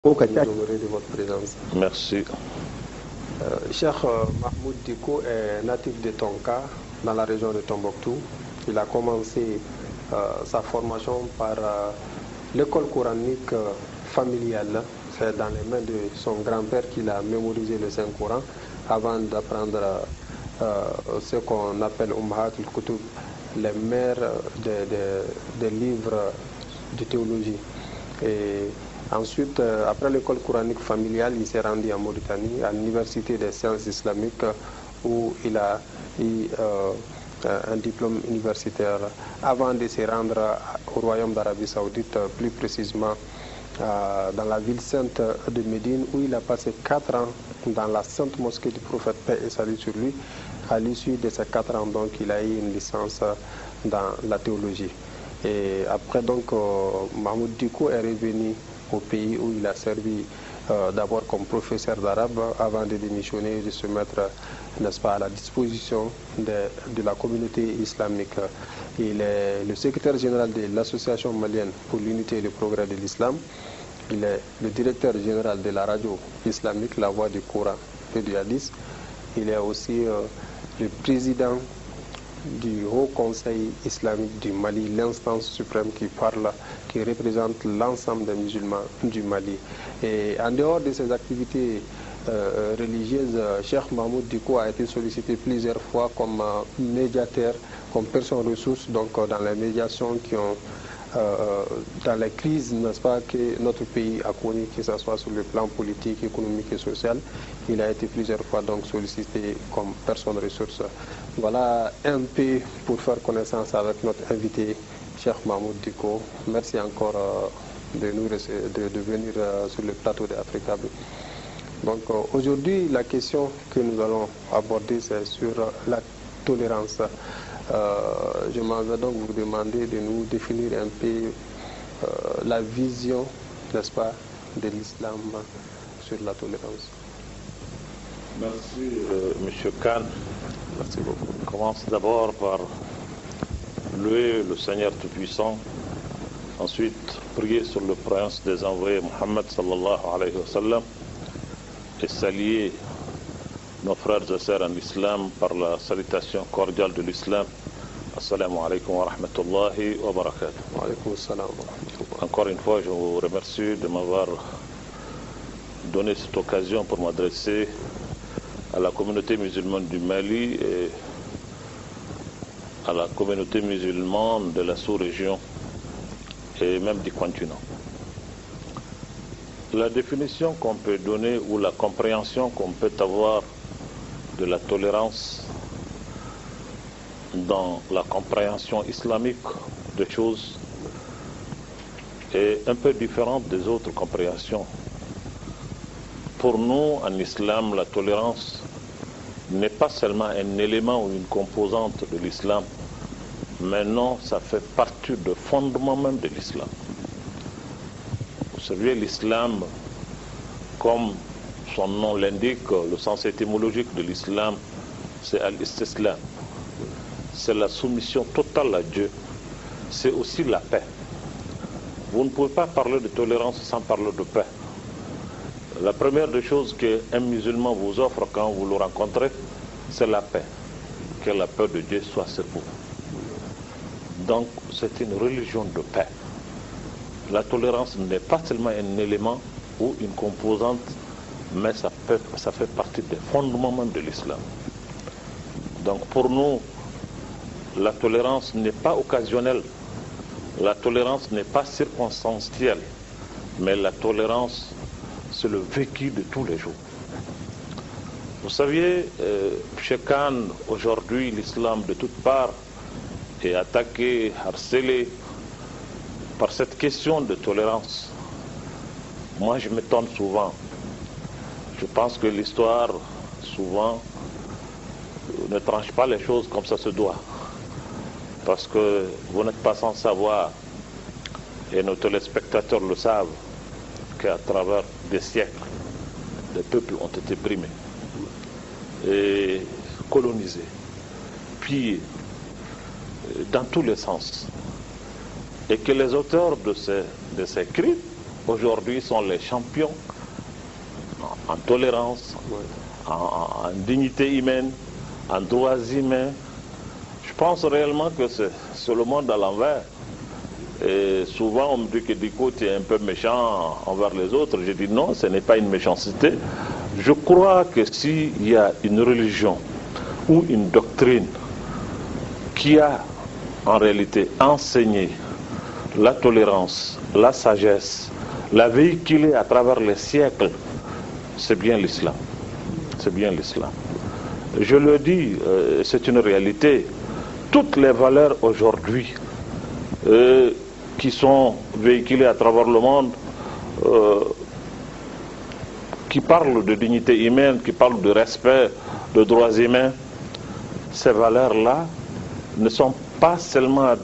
Nous honorer de votre présence. Merci. Cheikh Mahmoud Dicko est natif de Tonka, dans la région de Tombouctou. Il a commencé sa formation par l'école coranique familiale. C'est dans les mains de son grand-père qu'il a mémorisé le Saint-Coran avant d'apprendre ce qu'on appelle Ummahat al-Kutub, les mères des livres de théologie. Et ensuite, après l'école coranique familiale, il s'est rendu en Mauritanie, à l'Université des sciences islamiques, où il a eu un diplôme universitaire avant de se rendre au Royaume d'Arabie Saoudite, plus précisément dans la ville sainte de Médine, où il a passé 4 ans dans la sainte mosquée du prophète, paix et salut sur lui. À l'issue de ces 4 ans, donc, il a eu une licence dans la théologie. Et après, donc, Mahmoud Dicko est revenu au pays où il a servi d'abord comme professeur d'arabe avant de démissionner et de se mettre, n'est-ce pas, à la disposition de la communauté islamique. Il est le secrétaire général de l'Association malienne pour l'unité et le progrès de l'islam. Il est le directeur général de la radio islamique, La Voix du Coran et du Hadith. Il est aussi le président du Haut Conseil islamique du Mali, l'instance suprême qui représente l'ensemble des musulmans du Mali. Et en dehors de ses activités religieuses, Cheikh Mahmoud Dicko a été sollicité plusieurs fois comme médiateur, comme personne ressource, donc dans les médiations qui ont dans les crises, n'est-ce pas, que notre pays a connues, que ce soit sur le plan politique, économique et social. Il a été plusieurs fois donc sollicité comme personne ressource. Voilà un peu pour faire connaissance avec notre invité, Cheikh Mahmoud Dicko. Merci encore de venir sur le plateau d'Africa. Donc aujourd'hui, la question que nous allons aborder, c'est sur la tolérance. Je m'en vais donc vous demander de nous définir un peu la vision, n'est-ce pas, de l'islam sur la tolérance. Merci, Monsieur Khan. Merci beaucoup. Je commence d'abord par louer le Seigneur Tout-Puissant, ensuite prier sur le prince des envoyés Mohammed sallallahu alayhi wa sallam et saluer nos frères et sœurs en islam par la salutation cordiale de l'islam. Assalamu alaikum wa rahmatullahi wa barakatuh. Wa alaikum assalam wa rahmatullahi. Encore une fois, je vous remercie de m'avoir donné cette occasion pour m'adresser à la communauté musulmane du Mali et à la communauté musulmane de la sous-région et même du continent. La définition qu'on peut donner ou la compréhension qu'on peut avoir de la tolérance dans la compréhension islamique des choses est un peu différente des autres compréhensions. Pour nous, en islam, la tolérance n'est pas seulement un élément ou une composante de l'islam, mais non, ça fait partie du fondement même de l'islam. Vous savez, l'islam, comme son nom l'indique, le sens étymologique de l'islam, c'est al-istislam. C'est la soumission totale à Dieu. C'est aussi la paix. Vous ne pouvez pas parler de tolérance sans parler de paix. La première des choses qu'un musulman vous offre quand vous le rencontrez, c'est la paix. Que la paix de Dieu soit sur vous. Donc, c'est une religion de paix. La tolérance n'est pas seulement un élément ou une composante, mais ça fait partie des fondements même de l'islam. Donc, pour nous, la tolérance n'est pas occasionnelle, la tolérance n'est pas circonstancielle, mais la tolérance, c'est le vécu de tous les jours. Vous saviez, chez Khan, aujourd'hui, l'islam de toutes parts est attaqué, harcelé par cette question de tolérance. Moi, je m'étonne souvent. Je pense que l'histoire, souvent, ne tranche pas les choses comme ça se doit. Parce que vous n'êtes pas sans savoir, et nos téléspectateurs le savent, qu'à travers des siècles, des peuples ont été brimés et colonisés, pillés dans tous les sens. Et que les auteurs de ces crimes aujourd'hui sont les champions en tolérance, en dignité humaine, en droits humains. Je pense réellement que c'est le monde à l'envers. Et souvent on me dit que Diko, tu es un peu méchant envers les autres. Je dis non, ce n'est pas une méchanceté. Je crois que s'il y a une religion ou une doctrine qui a en réalité enseigné la tolérance, la sagesse, la véhiculer à travers les siècles, c'est bien l'islam. C'est bien l'islam. Je le dis, c'est une réalité. Toutes les valeurs aujourd'hui qui sont véhiculées à travers le monde, qui parlent de dignité humaine, qui parlent de respect, de droits humains, ces valeurs-là ne sont pas seulement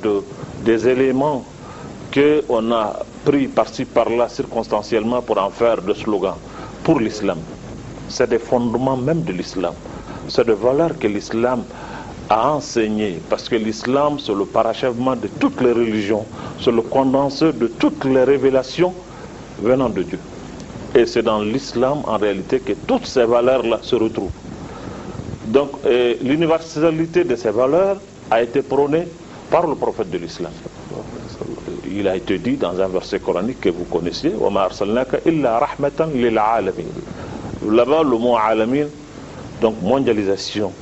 des éléments qu'on a pris par-ci par-là circonstanciellement pour en faire des slogans pour l'islam. C'est des fondements même de l'islam. C'est des valeurs que l'islam a enseignées, parce que l'islam c'est le parachèvement de toutes les religions, c'est le condenseur de toutes les révélations venant de Dieu. Et c'est dans l'islam en réalité que toutes ces valeurs-là se retrouvent. Donc l'universalité de ces valeurs a été prônée par le prophète de l'islam. Il a été dit dans un verset coranique que vous connaissez, وَمَا أَرْسَلْنَاكَ إِلَّا رَحْمَةً لِلْعَالَمِينَ. Là-bas le mot alamin, donc mondialisation.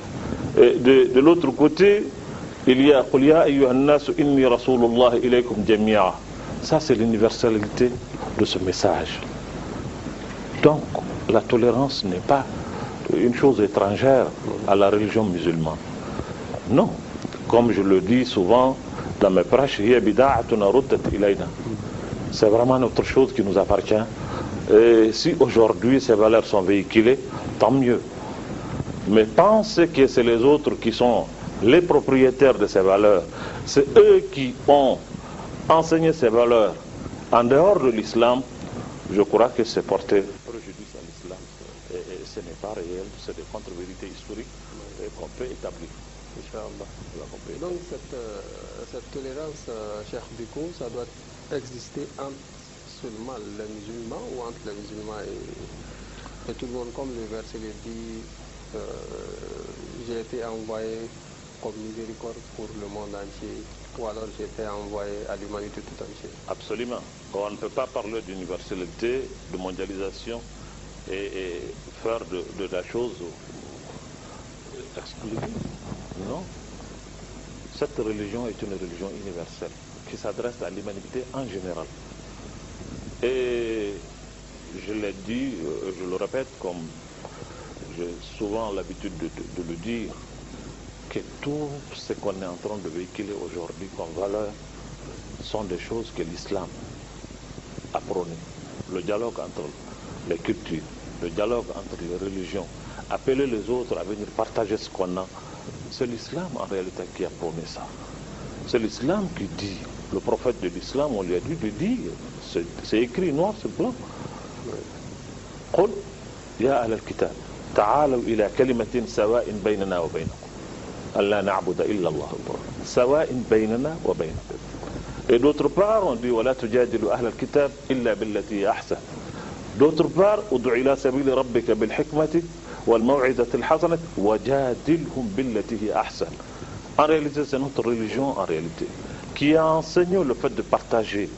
Et de l'autre côté, il y a قُلْ يَا أَيُّهَا النَّاسُ إِنِّي رَسُولُ اللَّهِ إِلَيْكُمْ جَمِيعًا. Ça c'est l'universalité de ce message. Donc la tolérance n'est pas une chose étrangère à la religion musulmane. Non, comme je le dis souvent dans mes prêches, c'est vraiment autre chose qui nous appartient. Et si aujourd'hui ces valeurs sont véhiculées, tant mieux. Mais penser que c'est les autres qui sont les propriétaires de ces valeurs, c'est eux qui ont enseigné ces valeurs en dehors de l'islam, je crois que c'est porter préjudice à l'islam. Et ce n'est pas réel, c'est des contre-vérités historiques qu'on peut établir. Donc cette tolérance, Cheikh Diko, ça doit exister entre seulement les musulmans ou entre les musulmans et tout le monde, comme le verset le dit, j'ai été envoyé comme miséricorde pour le monde entier, ou alors j'ai été envoyé à l'humanité tout entière. Absolument. On ne peut pas parler d'universalité, de mondialisation et faire de la chose exclusive. Non. Cette religion est une religion universelle qui s'adresse à l'humanité en général. Et je l'ai dit, je le répète comme j'ai souvent l'habitude de le dire, que tout ce qu'on est en train de véhiculer aujourd'hui comme valeur sont des choses que l'islam a prôné. Le dialogue entre les cultures, le dialogue entre les religions, appeler les autres à venir partager ce qu'on a. C'est l'islam en réalité qui a prôné ça. C'est l'islam qui dit, le prophète de l'islam, on lui a dit de dire, c'est écrit noir sur blanc. قل يا أهل الكتاب تعالوا إلى كلمة سواء بيننا وبينكم ألا نعبد إلا الله سواء بيننا وبينكم. Et d'autre part, on dit ولا تجادلوا أهل الكتاب إلا بالتي هي أحسن. D'autre part, ادع إلى سبيل ربك بالحكمة والموعظة الحسنة وجادلهم بالتي هي أحسن. En réalité, c'est notre religion en réalité qui a enseigné le fait de partager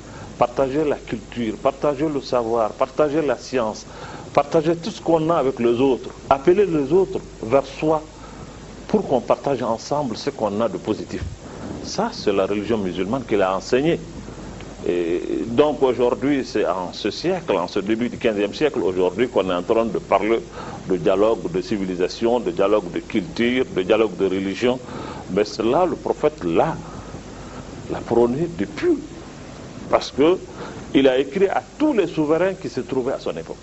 la culture, partager le savoir, partager la science, partager tout ce qu'on a avec les autres, appeler les autres vers soi pour qu'on partage ensemble ce qu'on a de positif. Ça, c'est la religion musulmane qui l'a enseigné. Et donc aujourd'hui, c'est en ce siècle, en ce début du 15e siècle, aujourd'hui qu'on est en train de parler de dialogue de civilisation, de dialogue de culture, de dialogue de religion. Mais cela, le prophète l'a prôné depuis. Parce qu'il a écrit à tous les souverains qui se trouvaient à son époque,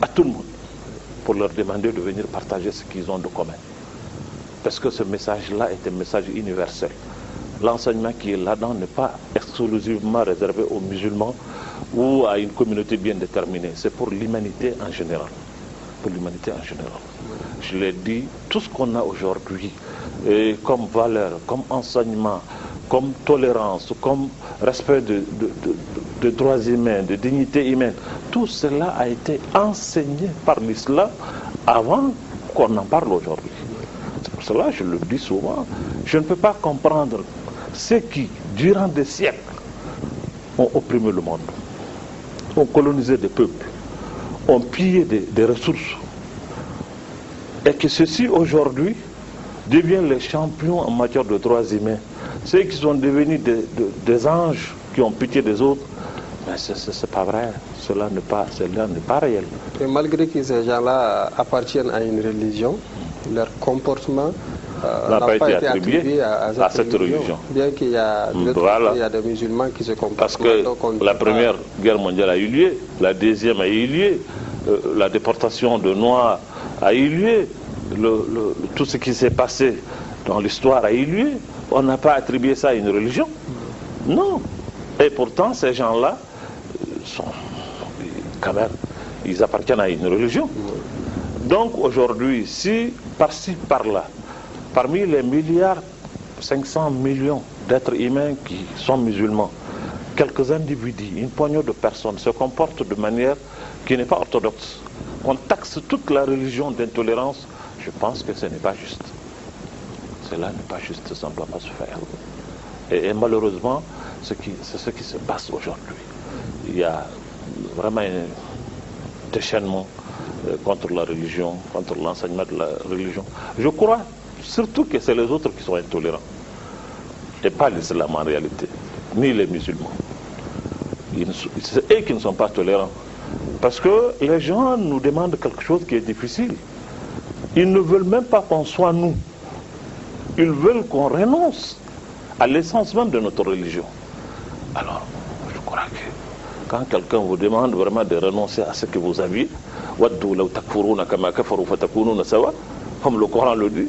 à tout le monde, pour leur demander de venir partager ce qu'ils ont de commun. Parce que ce message-là est un message universel. L'enseignement qui est là-dedans n'est pas exclusivement réservé aux musulmans ou à une communauté bien déterminée. C'est pour l'humanité en général. Pour l'humanité en général. Je l'ai dit, tout ce qu'on a aujourd'hui comme valeur, comme enseignement, comme tolérance, comme respect de de droits humains, de dignité humaine, tout cela a été enseigné par l'islam avant qu'on en parle aujourd'hui. C'est pour cela que je le dis souvent, je ne peux pas comprendre ceux qui, durant des siècles, ont opprimé le monde, ont colonisé des peuples, ont pillé des ressources, et que ceux-ci aujourd'hui deviennent les champions en matière de droits humains. Ceux qui sont devenus des anges qui ont pitié des autres, mais c'est pas vrai, cela n'est pas réel. Et malgré que ces gens-là appartiennent à une religion, leur comportement n'a pas été attribué à cette religion. Bien qu'il y a des musulmans qui se comportent. Parce que la première guerre mondiale a eu lieu, la deuxième a eu lieu, la déportation de Noirs a eu lieu, tout ce qui s'est passé dans l'histoire a eu lieu. On n'a pas attribué ça à une religion. Non. Et pourtant, ces gens-là sont quand même, ils appartiennent à une religion. Donc aujourd'hui, si par-ci, par-là, parmi les milliards, 500 millions d'êtres humains qui sont musulmans, quelques individus, une poignée de personnes se comportent de manière qui n'est pas orthodoxe, on taxe toute la religion d'intolérance, je pense que ce n'est pas juste. Cela n'est pas juste, ça ne doit pas se faire. Et malheureusement, c'est ce qui se passe aujourd'hui. Il y a vraiment un déchaînement contre la religion, contre l'enseignement de la religion. Je crois surtout que c'est les autres qui sont intolérants, et pas l'islam en réalité, ni les musulmans. C'est eux qui ne sont pas tolérants. Parce que les gens nous demandent quelque chose qui est difficile. Ils ne veulent même pas qu'on soit nous. Ils veulent qu'on renonce à l'essence même de notre religion. Alors, je crois que quand quelqu'un vous demande vraiment de renoncer à ce que vous aviez, comme le Coran le dit,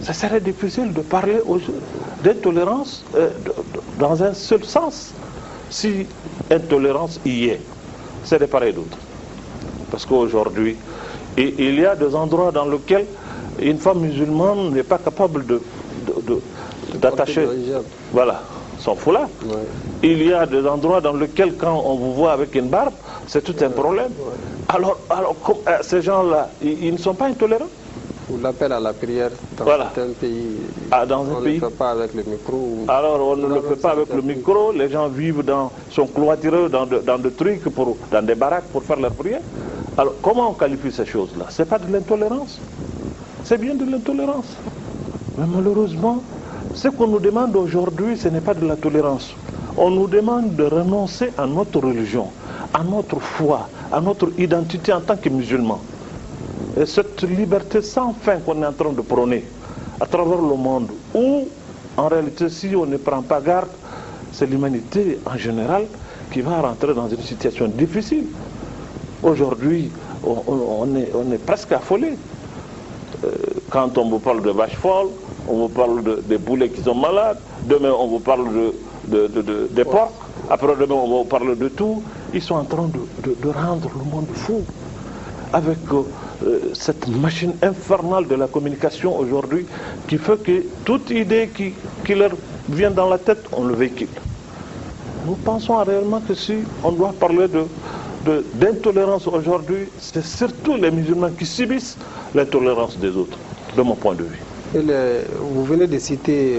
ça serait difficile de parler d'intolérance dans un seul sens. Si intolérance y est, c'est de part et d'autre. Parce qu'aujourd'hui, il y a des endroits dans lesquels une femme musulmane n'est pas capable d'attacher son foulard. Ouais. Il y a des endroits dans lesquels quand on vous voit avec une barbe, c'est tout un problème. Ouais. Alors ces gens-là, ils ne sont pas intolérants. Ou l'appel à la prière dans certains pays, on ne le fait pas avec le micro. Alors on ne le fait pas avec le micro, les gens vivent sont cloîtrés dans des trucs, dans des baraques pour faire leur prière. Alors comment on qualifie ces choses-là? C'est pas de l'intolérance, c'est bien de l'intolérance. Mais malheureusement, ce qu'on nous demande aujourd'hui, ce n'est pas de la tolérance. On nous demande de renoncer à notre religion, à notre foi, à notre identité en tant que musulmans. Et cette liberté sans fin qu'on est en train de prôner à travers le monde, où en réalité si on ne prend pas garde, c'est l'humanité en général qui va rentrer dans une situation difficile. Aujourd'hui, on est presque affolé. Quand on vous parle de vaches folles, on vous parle des poulets qui sont malades, demain on vous parle des porcs, après demain on vous parle de tout. Ils sont en train de rendre le monde fou avec cette machine infernale de la communication aujourd'hui qui fait que toute idée qui leur vient dans la tête, on le véhicule. Nous pensons réellement que si on doit parler d'intolérance aujourd'hui, c'est surtout les musulmans qui subissent l'intolérance des autres, de mon point de vue. Vous venez de citer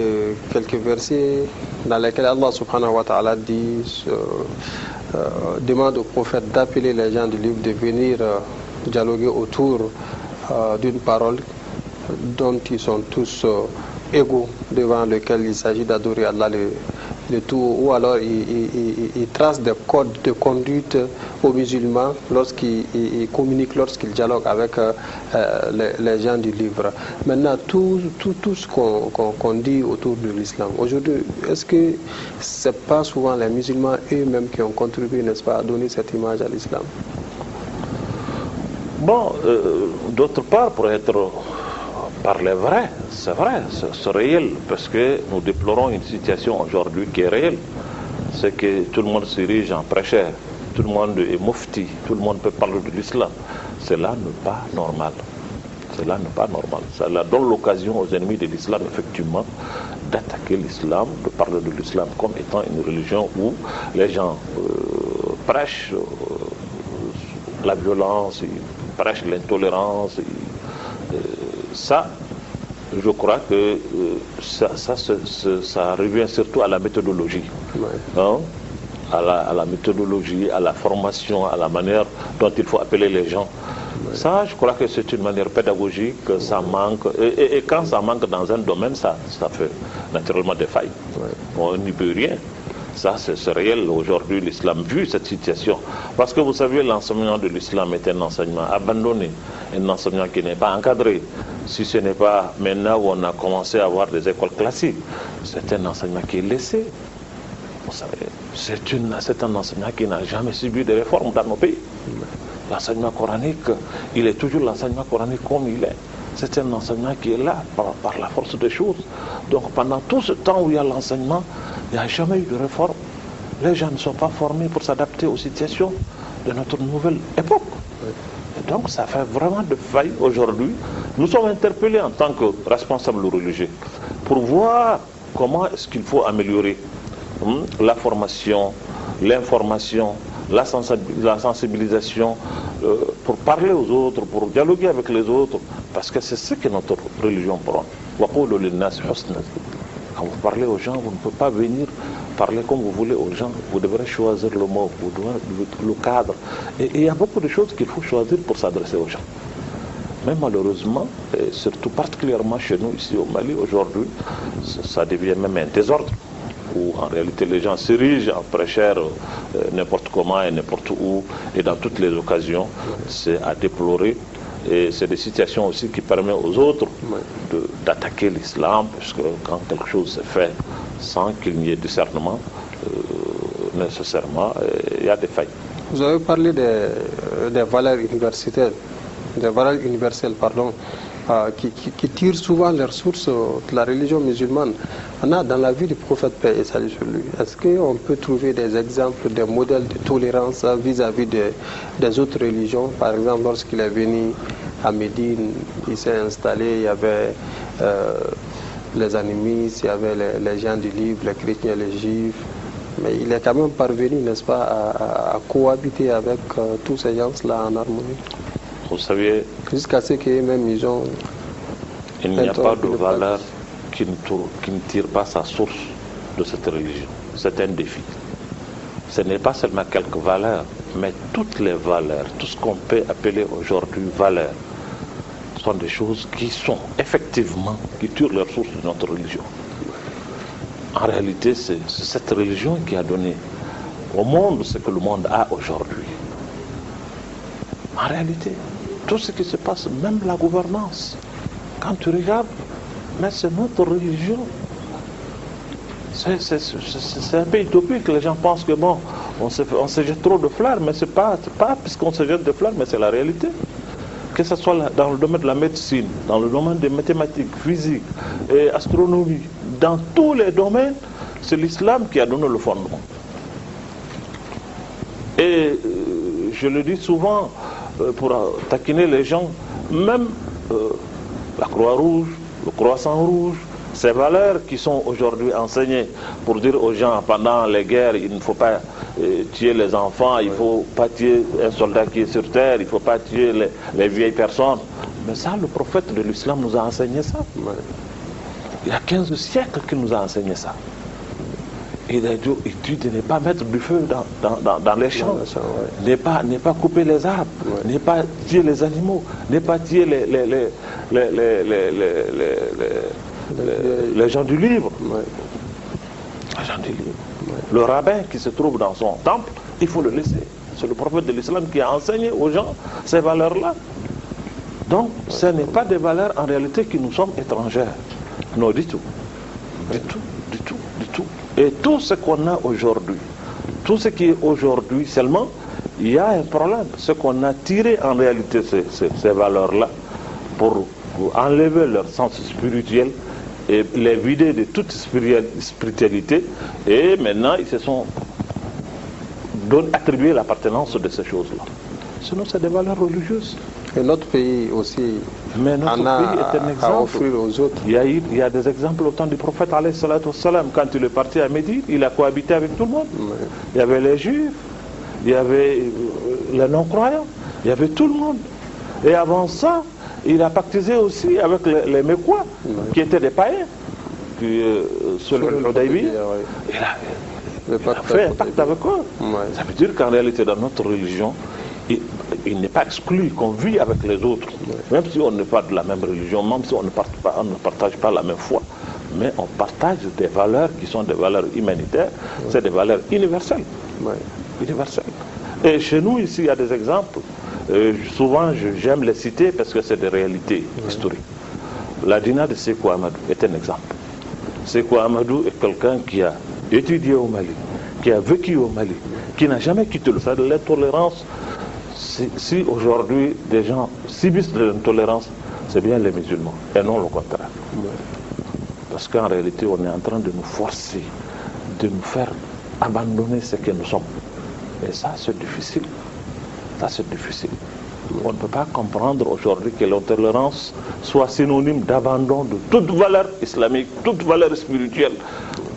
quelques versets dans lesquels Allah subhanahu wa ta'ala dit, demande au prophète d'appeler les gens du livre de venir dialoguer autour d'une parole dont ils sont tous égaux, devant lequel il s'agit d'adorer Allah le tout, ou alors il trace des codes de conduite aux musulmans lorsqu'ils communiquent, lorsqu'ils dialoguent avec les gens du livre. Maintenant, tout ce qu'on dit autour de l'islam, aujourd'hui, est-ce que ce n'est pas souvent les musulmans eux-mêmes qui ont contribué, n'est-ce pas, à donner cette image à l'islam? Bon, d'autre part, pour parler vrai, c'est vrai, c'est réel, parce que nous déplorons une situation aujourd'hui qui est réelle. C'est que tout le monde s'érige en prêcheur, tout le monde est mufti, tout le monde peut parler de l'islam. Cela n'est pas normal. Cela n'est pas normal. Cela donne l'occasion aux ennemis de l'islam, effectivement, d'attaquer l'islam, de parler de l'islam comme étant une religion où les gens prêche la violence, ils prêchent l'intolérance. Ça, je crois que ça revient surtout à la méthodologie. Hein? À la méthodologie, à la formation, à la manière dont il faut appeler les gens. Ça, je crois que c'est une manière pédagogique, ça manque. Et quand ça manque dans un domaine, ça fait naturellement des failles. On n'y peut rien. Ça, c'est réel aujourd'hui, l'islam, vu cette situation. Parce que vous savez, l'enseignement de l'islam est un enseignement abandonné, un enseignement qui n'est pas encadré. Si ce n'est pas maintenant où on a commencé à avoir des écoles classiques, c'est un enseignement qui est laissé. Vous savez, c'est un enseignement qui n'a jamais subi de réformes dans nos pays. L'enseignement coranique, il est toujours l'enseignement coranique comme il est. C'est un enseignement qui est là par la force des choses. Donc pendant tout ce temps où il y a l'enseignement, il n'y a jamais eu de réforme. Les gens ne sont pas formés pour s'adapter aux situations de notre nouvelle époque. Et donc ça fait vraiment de faille aujourd'hui. Nous sommes interpellés en tant que responsables religieux pour voir comment est-ce qu'il faut améliorer la formation, l'information, la sensibilisation, pour parler aux autres, pour dialoguer avec les autres, parce que c'est ce que notre religion prend. Quand vous parlez aux gens, vous ne pouvez pas venir parler comme vous voulez aux gens, vous devrez choisir le mot, vous devrez le cadre. Et il y a beaucoup de choses qu'il faut choisir pour s'adresser aux gens. Mais malheureusement, et surtout particulièrement chez nous ici au Mali, aujourd'hui, ça devient même un désordre, où en réalité les gens s'érigent en prêcheurs n'importe comment et n'importe où et dans toutes les occasions. C'est à déplorer. Et c'est des situations aussi qui permettent aux autres d'attaquer l'islam, parce que quand quelque chose se fait sans qu'il n'y ait discernement, nécessairement, il y a des failles. Vous avez parlé des valeurs universitaires, des valeurs universelles, pardon, qui tirent souvent leurs sources de la religion musulmane. On a dans la vie du prophète paix et salut sur lui. Est-ce qu'on peut trouver des exemples, des modèles de tolérance vis-à-vis des autres religions? Par exemple, lorsqu'il est venu à Médine, il s'est installé, il y avait les animistes, il y avait les gens du livre, les chrétiens, les juifs. Mais il est quand même parvenu, n'est-ce pas, à cohabiter avec tous ces gens-là en harmonie. Vous savez, jusqu'à ce qu'eux-mêmes ils ont... Il n'y a pas de valeur qui ne tire pas sa source de cette religion. C'est un défi. Ce n'est pas seulement quelques valeurs, mais toutes les valeurs, tout ce qu'on peut appeler aujourd'hui valeurs, sont des choses qui sont effectivement, qui tirent leur source de notre religion. En réalité, c'est cette religion qui a donné au monde ce que le monde a aujourd'hui. En réalité, tout ce qui se passe, même la gouvernance, quand tu regardes, mais c'est notre religion. C'est un peu utopique. Les gens pensent que bon, on se jette trop de fleurs, mais c'est pas puisqu'on se jette de fleurs, mais c'est la réalité. Que ce soit dans le domaine de la médecine, dans le domaine des mathématiques, physique et astronomie, dans tous les domaines, c'est l'islam qui a donné le fondement. Et je le dis souvent pour taquiner les gens, même la Croix-Rouge, le Croissant-Rouge, ces valeurs qui sont aujourd'hui enseignées pour dire aux gens pendant les guerres, il ne faut pas tuer les enfants, il ne faut pas tuer un soldat qui est sur terre, il ne faut pas tuer les vieilles personnes. Mais ça, le prophète de l'islam nous a enseigné ça. Il y a 15 siècles qu'il nous a enseigné ça. Il a dit de ne pas mettre du feu dans les champs, ne pas couper les arbres, ne pas tuer les animaux, ne pas tuer les gens du livre. Les gens du livre. Le rabbin qui se trouve dans son temple, il faut le laisser. C'est le prophète de l'islam qui a enseigné aux gens ces valeurs-là. Donc, ce n'est pas des valeurs en réalité qui nous sommes étrangères. Non, du tout. Du tout, du tout, du tout. Et tout ce qu'on a aujourd'hui, tout ce qui est aujourd'hui seulement, il y a un problème. Ce qu'on a tiré en réalité ces valeurs-là pour enlever leur sens spirituel et les vider de toute spiritualité. Et maintenant, ils se sont attribué l'appartenance de ces choses-là. Sinon, c'est des valeurs religieuses. Et notre pays aussi mais notre pays est un exemple à offrir aux autres. Il y a des exemples au temps du prophète alayhi salatu wassalam. Quand il est parti à Médine, il a cohabité avec tout le monde. Il y avait les juifs, il y avait les non-croyants, il y avait tout le monde. Et avant ça, il a pactisé aussi avec les Mécois, qui étaient des païens. Puis, sur le Hudaybiya, il a fait un pacte avec eux. Ça veut dire qu'en réalité, dans notre religion, il n'est pas exclu qu'on vit avec les autres. Même si on n'est pas de la même religion, même si on ne partage pas la même foi, mais on partage des valeurs qui sont des valeurs humanitaires, c'est des valeurs universelles. Universelles. Et chez nous, ici, il y a des exemples. Souvent, j'aime les citer parce que c'est des réalités historiques. La dîna de Sékou Amadou est un exemple. Sékou Amadou est quelqu'un qui a étudié au Mali, qui a vécu au Mali, qui n'a jamais quitté le stade de l'intolérance. Si aujourd'hui des gens subissent de l'intolérance, c'est bien les musulmans, et non le contraire. Parce qu'en réalité, on est en train de nous forcer, de nous faire abandonner ce que nous sommes. Et ça, c'est difficile. Ça, c'est difficile. On ne peut pas comprendre aujourd'hui que l'intolérance soit synonyme d'abandon de toute valeur islamique, toute valeur spirituelle.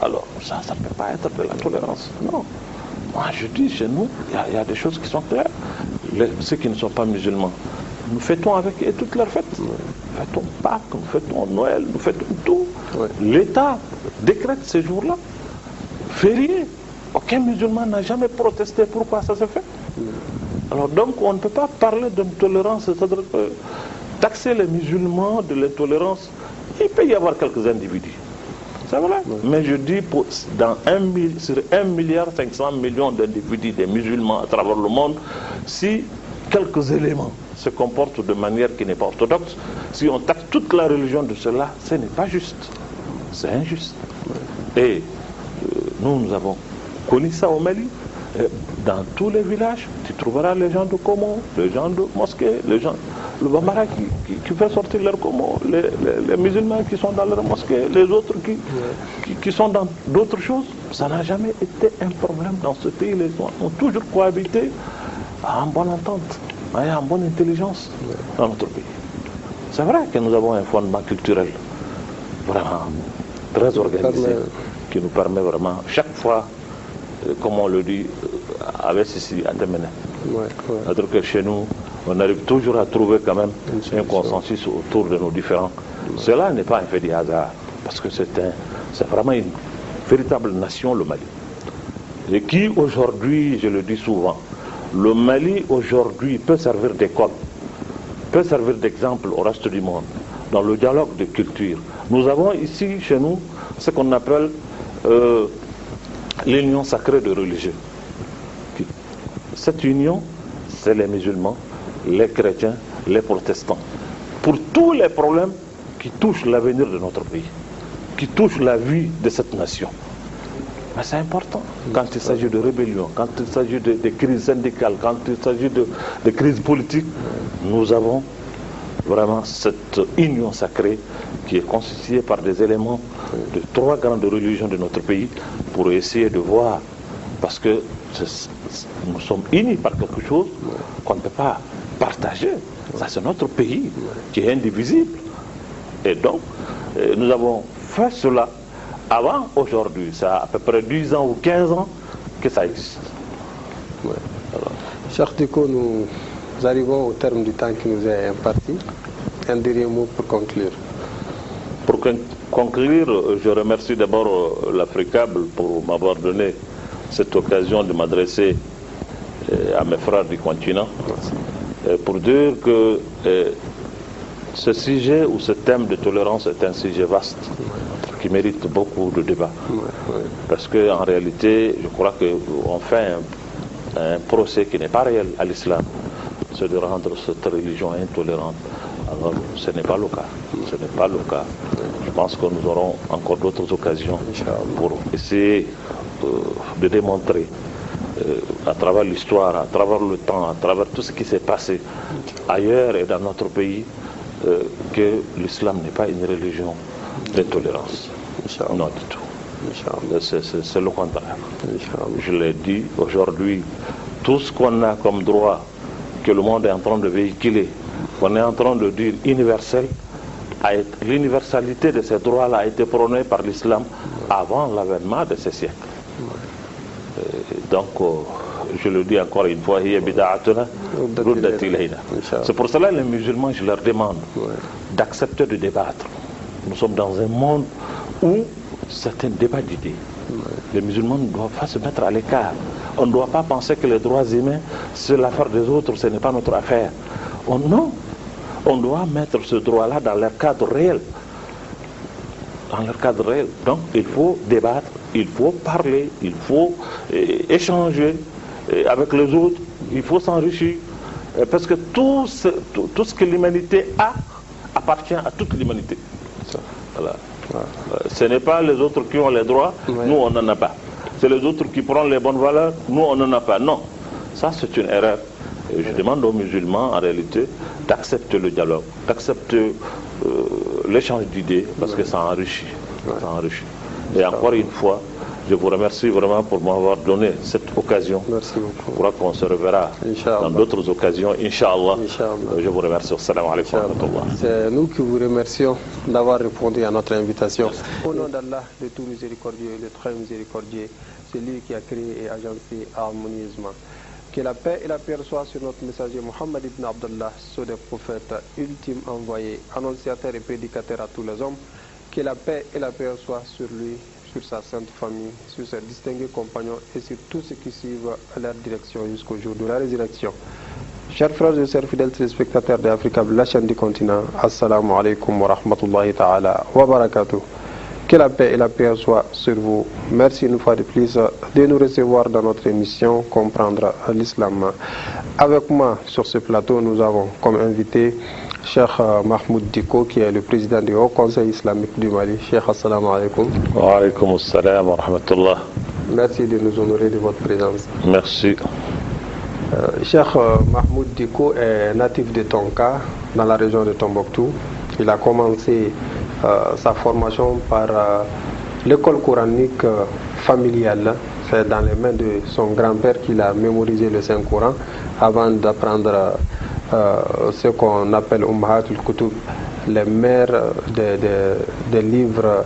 Alors, ça ne peut pas être de la tolérance. Non. Moi, je dis, chez nous, il y a des choses qui sont claires. Ceux qui ne sont pas musulmans, nous fêtons avec eux toutes leurs fêtes. Nous fêtons Pâques, nous fêtons Noël, nous fêtons tout. L'État décrète ces jours-là fériés. Aucun musulman n'a jamais protesté. Pourquoi ça se fait? Alors donc, on ne peut pas parler d'intolérance, c'est-à-dire taxer les musulmans de l'intolérance. Il peut y avoir quelques individus. C'est vrai. Mais je dis, sur 1,5 milliard d'individus, des musulmans à travers le monde, si quelques éléments se comportent de manière qui n'est pas orthodoxe, si on taxe toute la religion de cela, ce n'est pas juste. C'est injuste. Et nous avons connu ça au Mali. Dans tous les villages, tu trouveras les gens de Komo, les gens de mosquée, les gens, le Bambara qui fait sortir leur Komo, les musulmans qui sont dans leur mosquée, les autres qui sont dans d'autres choses. Ça n'a jamais été un problème dans ce pays. Les gens ont toujours cohabité en bonne entente, en bonne intelligence dans notre pays. C'est vrai que nous avons un fondement culturel vraiment très organisé qui nous permet vraiment, chaque fois, comme on le dit, avec ceci à Temene. C'est-à-dire que chez nous, on arrive toujours à trouver quand même un consensus autour de nos différents. Cela n'est pas un fait du hasard, parce que c'est vraiment une véritable nation, le Mali. Et qui aujourd'hui, je le dis souvent, le Mali aujourd'hui peut servir d'école, peut servir d'exemple au reste du monde, dans le dialogue de culture. Nous avons ici, chez nous, ce qu'on appelle l'union sacrée de religieux. Cette union, c'est les musulmans, les chrétiens, les protestants. Pour tous les problèmes qui touchent l'avenir de notre pays, qui touchent la vie de cette nation. Mais c'est important. Quand il s'agit de rébellion, quand il s'agit de crises syndicales, quand il s'agit de crises politiques, nous avons vraiment cette union sacrée qui est constituée par des éléments de 3 grandes religions de notre pays pour essayer de voir, parce que nous sommes unis par quelque chose qu'on ne peut pas partager. Ça, c'est notre pays qui est indivisible. Et donc, nous avons fait cela avant aujourd'hui. Ça a à peu près 10 ans ou 15 ans que ça existe. Cheikh Dicko, nous arrivons au terme du temps qui nous est imparti. Un dernier mot pour conclure. Pour conclure, je remercie d'abord l'Africable pour m'avoir donné cette occasion de m'adresser à mes frères du continent pour dire que ce sujet ou ce thème de tolérance est un sujet vaste qui mérite beaucoup de débats. Parce qu'en réalité, je crois qu'on fait un procès qui n'est pas réel à l'islam, c'est de rendre cette religion intolérante. Alors, ce n'est pas le cas. Ce n'est pas le cas. Je pense que nous aurons encore d'autres occasions pour essayer de démontrer à travers l'histoire, à travers le temps, à travers tout ce qui s'est passé ailleurs et dans notre pays, que l'islam n'est pas une religion d'intolérance. Non du tout. C'est le contraire. Je l'ai dit, aujourd'hui, tout ce qu'on a comme droit que le monde est en train de véhiculer, qu'on est en train de dire universel, l'universalité de ces droits-là a été prônée par l'islam avant l'avènement de ces siècles. Donc, je le dis encore une fois, c'est pour cela que les musulmans, je leur demande d'accepter de débattre. Nous sommes dans un monde où c'est un débat d'idées. Les musulmans ne doivent pas se mettre à l'écart. On ne doit pas penser que les droits humains, c'est l'affaire des autres, ce n'est pas notre affaire. Non, on doit mettre ce droit-là dans leur cadre réel. Dans leur cadre réel. Donc il faut débattre, il faut parler, il faut échanger avec les autres, il faut s'enrichir. Parce que tout ce que l'humanité a appartient à toute l'humanité. Voilà. Ce n'est pas les autres qui ont les droits, nous on n'en a pas. C'est les autres qui prennent les bonnes valeurs, nous on n'en a pas. Non, ça c'est une erreur. Et je demande aux musulmans en réalité d'accepter le dialogue, d'accepter l'échange d'idées parce que ça enrichit. Ça enrichit. Et encore une fois, je vous remercie vraiment pour m'avoir donné cette occasion. Merci beaucoup. Je crois qu'on se reverra dans d'autres occasions, Inch'Allah. Je vous remercie. Assalamu alaikum wa rahmatullah. C'est nous qui vous remercions d'avoir répondu à notre invitation. Au nom d'Allah, le tout miséricordieux, le très miséricordieux, c'est lui qui a créé et agencé harmonieusement. Que la paix et la paix soient sur notre messager Mohammed ibn Abdullah, sur des prophètes ultimes envoyés, annonciateurs et prédicateurs à tous les hommes. Que la paix et la paix soient sur lui, sur sa sainte famille, sur ses distingués compagnons et sur tous ceux qui suivent leur direction jusqu'au jour de la résurrection. Chers frères et sœurs fidèles téléspectateurs d'Africa, la chaîne du continent, Assalamu alaikum wa rahmatullahi ta'ala wa barakatuh. Que la paix et la paix soient sur vous. Merci une fois de plus de nous recevoir dans notre émission Comprendre l'Islam. Avec moi sur ce plateau, nous avons comme invité Cheikh Mahmoud Diko, qui est le président du Haut Conseil islamique du Mali. Cheikh, assalamu alaikum. Wa alaikum assalam wa rahmatullah. Merci de nous honorer de votre présence. Merci. Cheikh Mahmoud Diko est natif de Tonka, dans la région de Tombouctou. Il a commencé sa formation par l'école coranique familiale. C'est dans les mains de son grand-père qu'il a mémorisé le Saint-Coran avant d'apprendre ce qu'on appelle Ummahatul Kutub, les mères des livres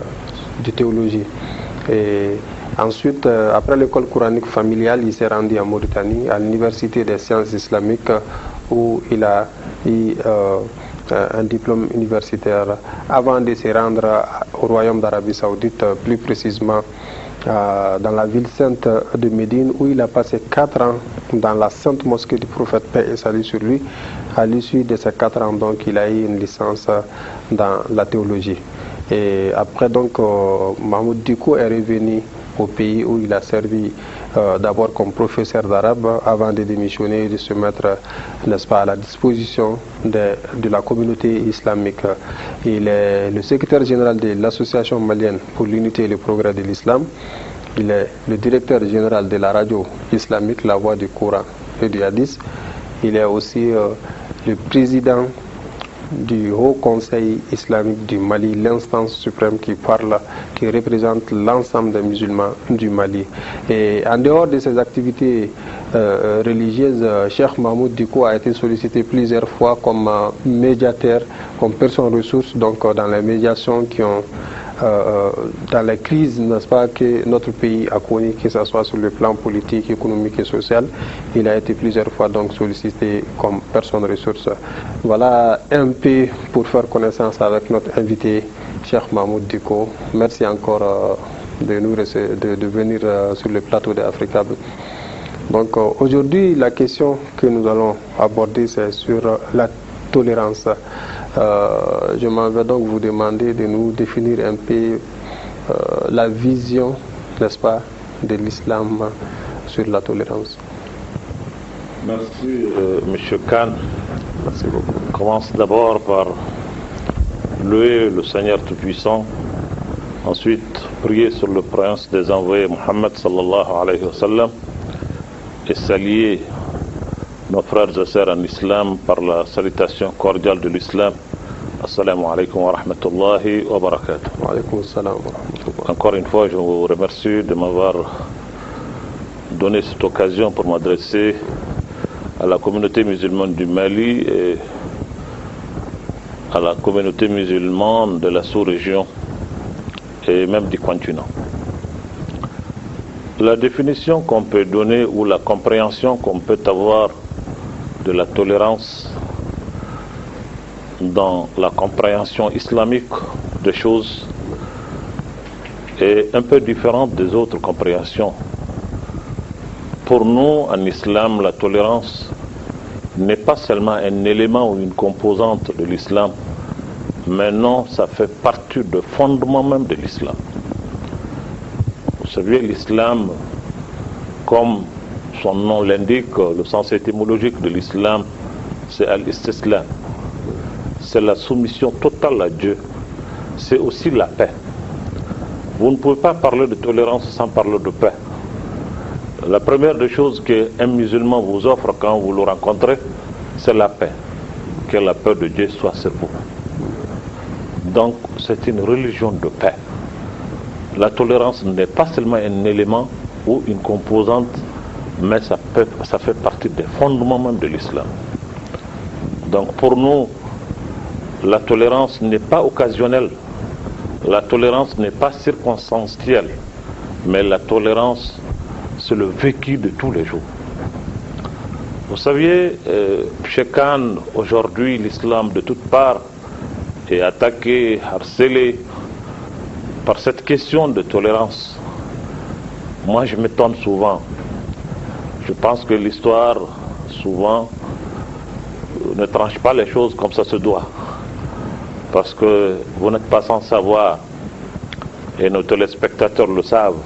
de théologie. Et ensuite, après l'école coranique familiale, il s'est rendu en Mauritanie, à l'université des sciences islamiques, où il a eu un diplôme universitaire avant de se rendre au Royaume d'Arabie Saoudite, plus précisément dans la ville sainte de Médine, où il a passé 4 ans dans la sainte mosquée du prophète, paix et salut sur lui. À l'issue de ces 4 ans, donc, il a eu une licence dans la théologie. Et après, donc, Mahmoud Diko est revenu au pays où il a servi d'abord comme professeur d'arabe avant de démissionner et de se mettre, n'est-ce pas, à la disposition de la communauté islamique. Il est le secrétaire général de l'Association malienne pour l'unité et le progrès de l'islam. Il est le directeur général de la radio islamique, La Voix du Coran et du Hadith. Il est aussi le président du Haut Conseil islamique du Mali, l'instance suprême qui parle, qui représente l'ensemble des musulmans du Mali. Et en dehors de ses activités religieuses, Cheikh Mahmoud Diko a été sollicité plusieurs fois comme médiateur, comme personne ressource, donc dans les médiations qui ont dans les crises, n'est-ce pas, que notre pays a connues, que ce soit sur le plan politique, économique et social. Il a été plusieurs fois donc sollicité comme personne ressource. Voilà un peu pour faire connaissance avec notre invité, Cheikh Mahmoud Diko. Merci encore de venir sur le plateau d'Africa. Donc aujourd'hui, la question que nous allons aborder, c'est sur la tolérance. Je m'en vais donc vous demander de nous définir un peu la vision, n'est-ce pas, de l'islam sur la tolérance. Merci, M. Khan. Merci beaucoup. Je commence d'abord par louer le Seigneur Tout-Puissant, ensuite prier sur le prince des envoyés Mohammed sallallahu alayhi wa sallam et saluer nos frères et sœurs en islam par la salutation cordiale de l'islam. Assalamu alaikum wa rahmatullahi wa barakatuh. Wa alaikum assalam wa rahmatullahi. Encore une fois, je vous remercie de m'avoir donné cette occasion pour m'adresser à la communauté musulmane du Mali et à la communauté musulmane de la sous-région et même du continent. La définition qu'on peut donner ou la compréhension qu'on peut avoir de la tolérance dans la compréhension islamique des choses est un peu différente des autres compréhensions. Pour nous, en islam, la tolérance n'est pas seulement un élément ou une composante de l'islam, mais non, ça fait partie du fondement même de l'islam. Vous savez, l'islam, comme son nom l'indique, le sens étymologique de l'islam, c'est al-istislam. C'est la soumission totale à Dieu. C'est aussi la paix. Vous ne pouvez pas parler de tolérance sans parler de paix. La première des choses qu'un musulman vous offre quand vous le rencontrez, c'est la paix. Que la paix de Dieu soit sur vous. Donc, c'est une religion de paix. La tolérance n'est pas seulement un élément ou une composante, mais ça fait partie des fondements même de l'islam. Donc, pour nous, la tolérance n'est pas occasionnelle. La tolérance n'est pas circonstancielle. Mais la tolérance, c'est le vécu de tous les jours. Vous saviez, chez Khan, aujourd'hui, l'islam de toutes parts est attaqué, harcelé par cette question de tolérance. Moi, je m'étonne souvent. Je pense que l'histoire, souvent, ne tranche pas les choses comme ça se doit. Parce que vous n'êtes pas sans savoir, et nos téléspectateurs le savent,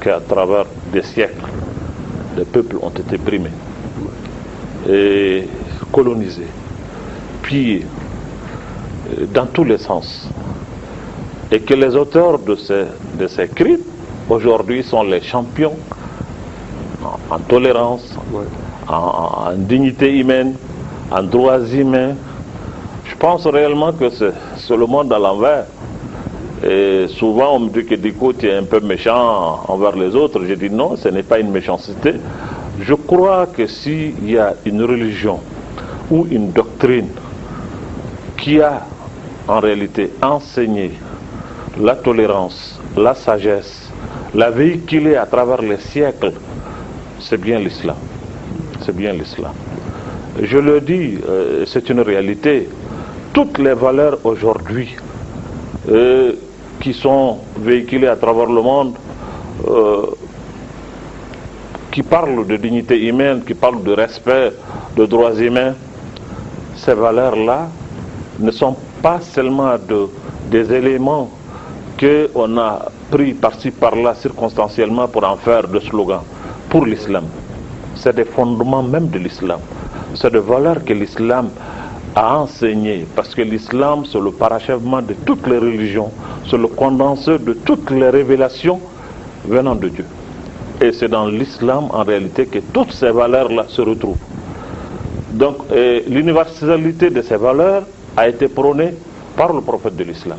qu'à travers des siècles, les peuples ont été brimés et colonisés, pillés, dans tous les sens. Et que les auteurs de ces crimes, aujourd'hui, sont les champions en tolérance, en dignité humaine, en droits humains. Je pense réellement que c'est le monde à l'envers. Et souvent on me dit que Diko, tu es un peu méchant envers les autres. Je dis non, ce n'est pas une méchanceté. Je crois que s'il y a une religion ou une doctrine qui a en réalité enseigné la tolérance, la sagesse, la véhiculée à travers les siècles, c'est bien l'islam. C'est bien l'islam. Je le dis, c'est une réalité. Toutes les valeurs aujourd'hui qui sont véhiculées à travers le monde, qui parlent de dignité humaine, qui parlent de respect, de droits humains, ces valeurs-là ne sont pas seulement des éléments qu'on a pris par-ci par-là circonstanciellement pour en faire des slogans pour l'islam. C'est des fondements même de l'islam. C'est des valeurs que l'islam a enseignées, parce que l'islam, c'est le parachèvement de toutes les religions, c'est le condenseur de toutes les révélations venant de Dieu. Et c'est dans l'islam, en réalité, que toutes ces valeurs-là se retrouvent. Donc, l'universalité de ces valeurs a été prônée par le prophète de l'islam.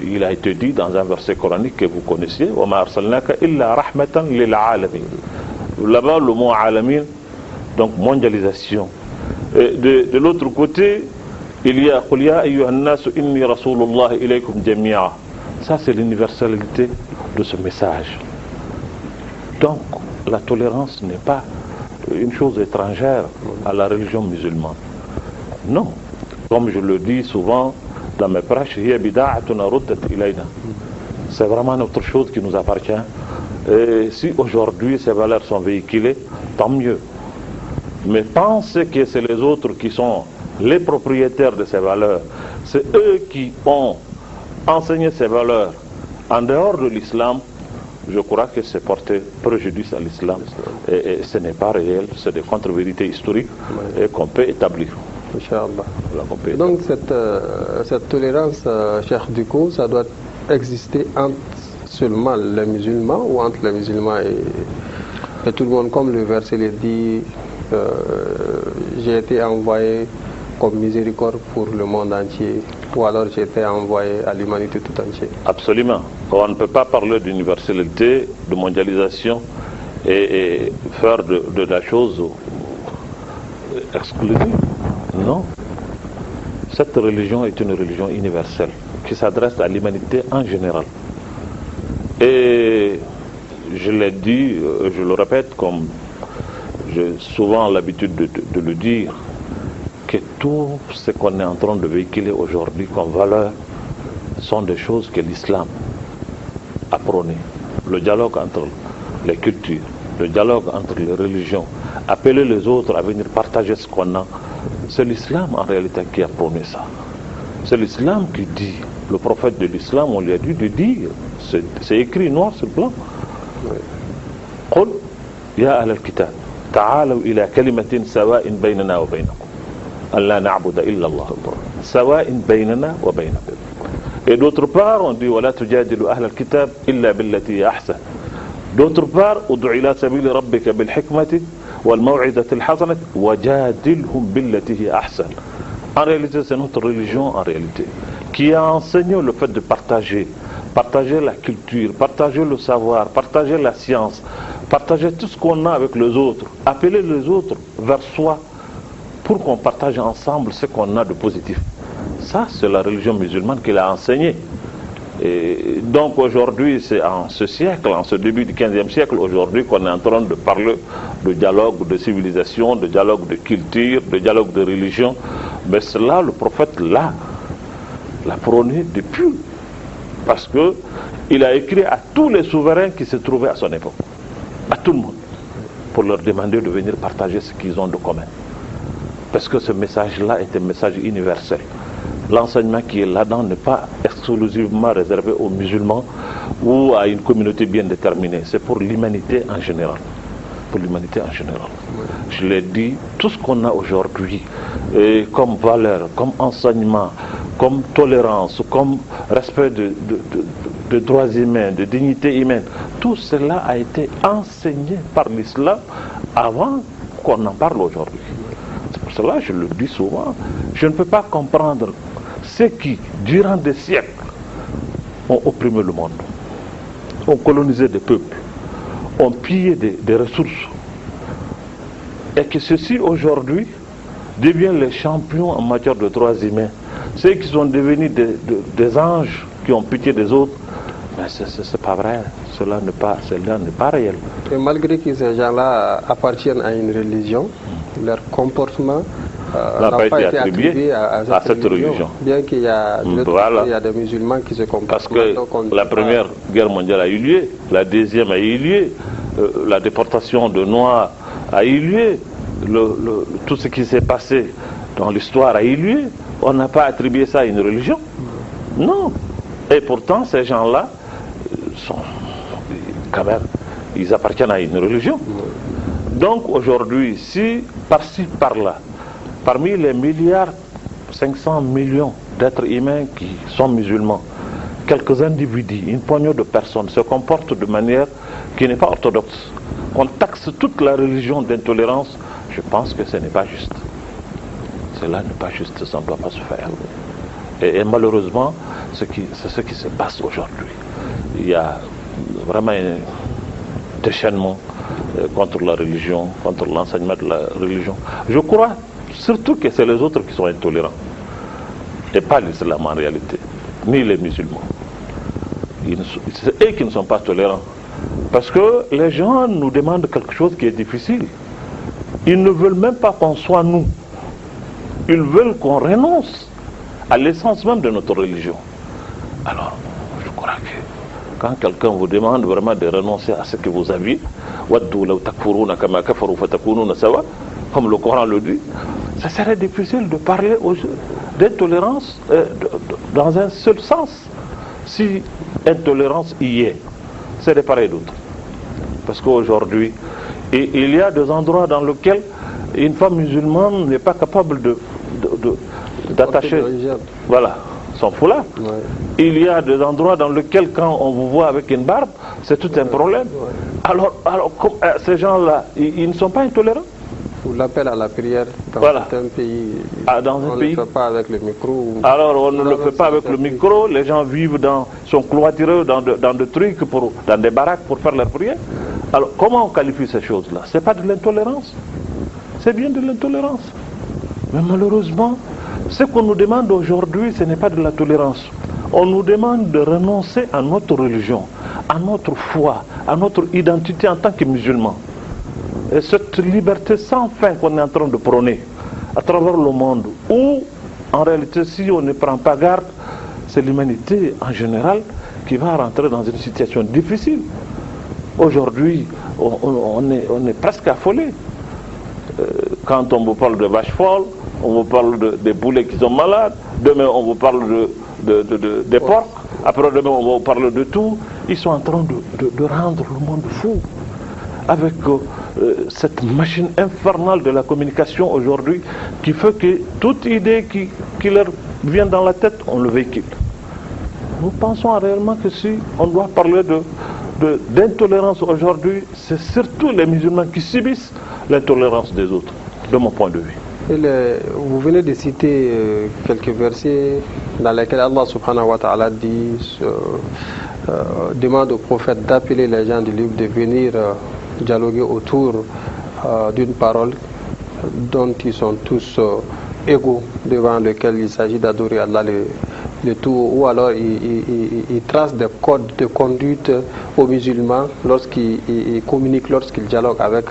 Il a été dit dans un verset coranique que vous connaissiez, « Wa ma arsalnaka illa rahmatan lil alamin ». Là-bas, le mot « alamin », donc mondialisation. Et de l'autre côté, il y a « Qul ya ayyuhan nasu inni rasulullah ilaykum jami'a ». Ça, c'est l'universalité de ce message. Donc, la tolérance n'est pas une chose étrangère à la religion musulmane. Non. Comme je le dis souvent dans mes prêches, c'est vraiment autre chose qui nous appartient. Et si aujourd'hui ces valeurs sont véhiculées, tant mieux. Mais pensez que c'est les autres qui sont les propriétaires de ces valeurs. C'est eux qui ont enseigné ces valeurs en dehors de l'islam. Je crois que c'est porter préjudice à l'islam. Et ce n'est pas réel, c'est des contre-vérités historiques et qu'on peut établir. Inch'Allah. Donc cette tolérance, Cheikh Diko, ça doit exister entre seulement les musulmans ou entre les musulmans et tout le monde, comme le verset le dit, j'ai été envoyé comme miséricorde pour le monde entier, ou alors j'ai été envoyé à l'humanité tout entière. Absolument. On ne peut pas parler d'universalité, de mondialisation et faire de la chose exclusive. Non. Cette religion est une religion universelle qui s'adresse à l'humanité en général. Et je l'ai dit, je le répète comme j'ai souvent l'habitude de le dire, que tout ce qu'on est en train de véhiculer aujourd'hui comme valeur sont des choses que l'islam a prôné. Le dialogue entre les cultures, le dialogue entre les religions, appeler les autres à venir partager ce qu'on a, c'est l'islam en réalité qui a prôné ça. C'est l'islam qui dit, le prophète de l'islam, on lui a dit de dire, c'est écrit noir sur blanc. قل يا أهل الكتاب تعالوا إلى كلمة سواء بيننا وبينكم ألا نعبد إلا الله سواء بيننا وبينكم. Et d'autre part, on dit ولا تجادلوا أهل الكتاب إلا بالتي هي أحسن. D'autre part, ادع إلى سبيل ربك بالحكمة والموعظة الحسنة وجادلهم بالتي هي أحسن. En réalité, c'est notre religion en réalité qui a enseigné le fait de partager la culture, partager le savoir, partager la science, partager tout ce qu'on a avec les autres, appeler les autres vers soi pour qu'on partage ensemble ce qu'on a de positif. Ça, c'est la religion musulmane qui l'a enseigné. Et donc aujourd'hui, c'est en ce siècle, en ce début du 15e siècle, aujourd'hui qu'on est en train de parler de dialogue de civilisation, de dialogue de culture, de dialogue de religion. Mais cela, le prophète l'a prôné depuis. Parce qu'il a écrit à tous les souverains qui se trouvaient à son époque, à tout le monde, pour leur demander de venir partager ce qu'ils ont de commun. Parce que ce message-là est un message universel. L'enseignement qui est là-dedans n'est pas exclusivement réservé aux musulmans ou à une communauté bien déterminée. C'est pour l'humanité en général. Pour l'humanité en général. Je l'ai dit, tout ce qu'on a aujourd'hui comme valeur, comme enseignement, comme tolérance, comme respect de droits humains, de dignité humaine, tout cela a été enseigné par l'islam avant qu'on en parle aujourd'hui. C'est pour cela que je le dis souvent, je ne peux pas comprendre ceux qui, durant des siècles, ont opprimé le monde, ont colonisé des peuples, ont pillé des ressources, et que ceux-ci aujourd'hui deviennent les champions en matière de droits humains. Ceux qui sont devenus des anges qui ont pitié des autres, mais c'est pas vrai, cela n'est pas réel. Et malgré que ces gens-là appartiennent à une religion, leur comportement n'a pas été attribué à cette religion. Bien qu'il y a des musulmans qui se comportent. Parce que la première guerre mondiale a eu lieu, la deuxième a eu lieu, la déportation de Noirs a eu lieu, tout ce qui s'est passé dans l'histoire a eu lieu. On n'a pas attribué ça à une religion. Non. Et pourtant, ces gens-là sont quand même, ils appartiennent à une religion. Donc aujourd'hui, si par-ci, par-là, parmi les milliards 500 millions d'êtres humains qui sont musulmans, quelques individus, une poignée de personnes se comportent de manière qui n'est pas orthodoxe, on taxe toute la religion d'intolérance, je pense que ce n'est pas juste. Cela n'est pas juste, ça ne doit pas se faire. Et malheureusement, c'est ce qui se passe aujourd'hui. Il y a vraiment un déchaînement contre la religion, contre l'enseignement de la religion. Je crois surtout que c'est les autres qui sont intolérants, et pas l'islam en réalité, ni les musulmans. C'est eux qui ne sont pas tolérants. Parce que les gens nous demandent quelque chose qui est difficile. Ils ne veulent même pas qu'on soit nous. Ils veulent qu'on renonce à l'essence même de notre religion. Alors, je crois que quand quelqu'un vous demande vraiment de renoncer à ce que vous aviez, comme le Coran le dit, ça serait difficile de parler d'intolérance dans un seul sens. Si intolérance y est, c'est de part et d'autre. Parce qu'aujourd'hui, il y a des endroits dans lesquels une femme musulmane n'est pas capable d'attacher son foulard. Ouais. Il y a des endroits dans lesquels quand on vous voit avec une barbe, c'est tout un problème. Ouais. Alors ces gens-là, ils ne sont pas intolérants. Ou l'appel à la prière dans certains pays, on ne le fait pas avec le micro. Alors on ne le fait pas avec le micro, les gens sont cloîtrés dans des trucs, dans des baraques pour faire leur prière. Alors comment on qualifie ces choses-là? C'est pas de l'intolérance, c'est bien de l'intolérance. Mais malheureusement, ce qu'on nous demande aujourd'hui, ce n'est pas de la tolérance. On nous demande de renoncer à notre religion, à notre foi, à notre identité en tant que musulmans. Et cette liberté sans fin qu'on est en train de prôner à travers le monde, où en réalité si on ne prend pas garde, c'est l'humanité en général qui va rentrer dans une situation difficile. Aujourd'hui, on est presque affolé. Quand on vous parle de vaches folles, on vous parle des poulets qui sont malades, demain on vous parle des porcs, après demain on vous parle de tout. Ils sont en train de rendre le monde fou avec cette machine infernale de la communication aujourd'hui qui fait que toute idée qui leur vient dans la tête, on le véhicule. Nous pensons réellement que si on doit parler d'intolérance aujourd'hui, c'est surtout les musulmans qui subissent l'intolérance des autres, de mon point de vue. Vous venez de citer quelques versets dans lesquels Allah subhanahu wa ta'ala dit, demande au prophète d'appeler les gens du livre de venir dialoguer autour d'une parole dont ils sont tous égaux, devant lequel il s'agit d'adorer Allah le tout, ou alors il trace des codes de conduite aux musulmans lorsqu'ils communiquent, lorsqu'ils dialoguent avec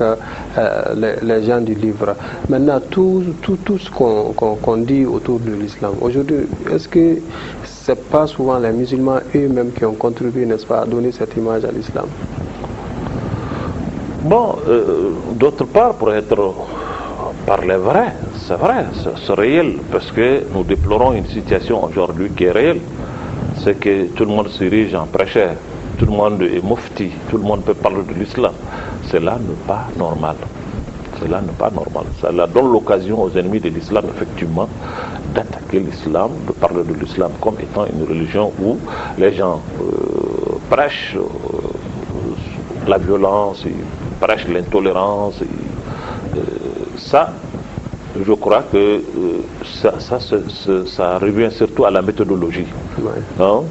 les gens du livre. Maintenant, tout ce qu'on dit autour de l'islam, aujourd'hui, est-ce que ce n'est pas souvent les musulmans eux-mêmes qui ont contribué, n'est-ce pas, à donner cette image à l'islam? Bon, d'autre part, pour être parler vrai, c'est vrai, c'est réel, parce que nous déplorons une situation aujourd'hui qui est réelle. C'est que tout le monde s'érige en prêcheur, tout le monde est mufti, tout le monde peut parler de l'islam. Cela n'est pas normal. Cela n'est pas normal. Cela donne l'occasion aux ennemis de l'islam, effectivement, d'attaquer l'islam, de parler de l'islam comme étant une religion où les gens prêchent la violence, ils prêchent l'intolérance. Ça, je crois que ça revient surtout à la méthodologie. Ouais. Hein?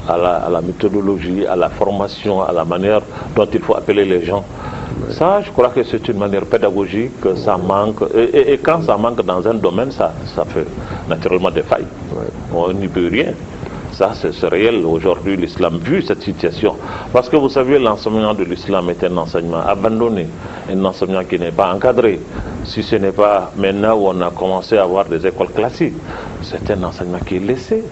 À la méthodologie, à la formation, à la manière dont il faut appeler les gens. Ouais. Ça, je crois que c'est une manière pédagogique, ça manque. Et quand ça manque dans un domaine, ça fait naturellement des failles. Ouais. On n'y peut rien. Ça, c'est réel aujourd'hui, l'islam, vu cette situation. Parce que vous savez, l'enseignement de l'islam est un enseignement abandonné, un enseignement qui n'est pas encadré. Si ce n'est pas maintenant où on a commencé à avoir des écoles classiques, c'est un enseignement qui est laissé.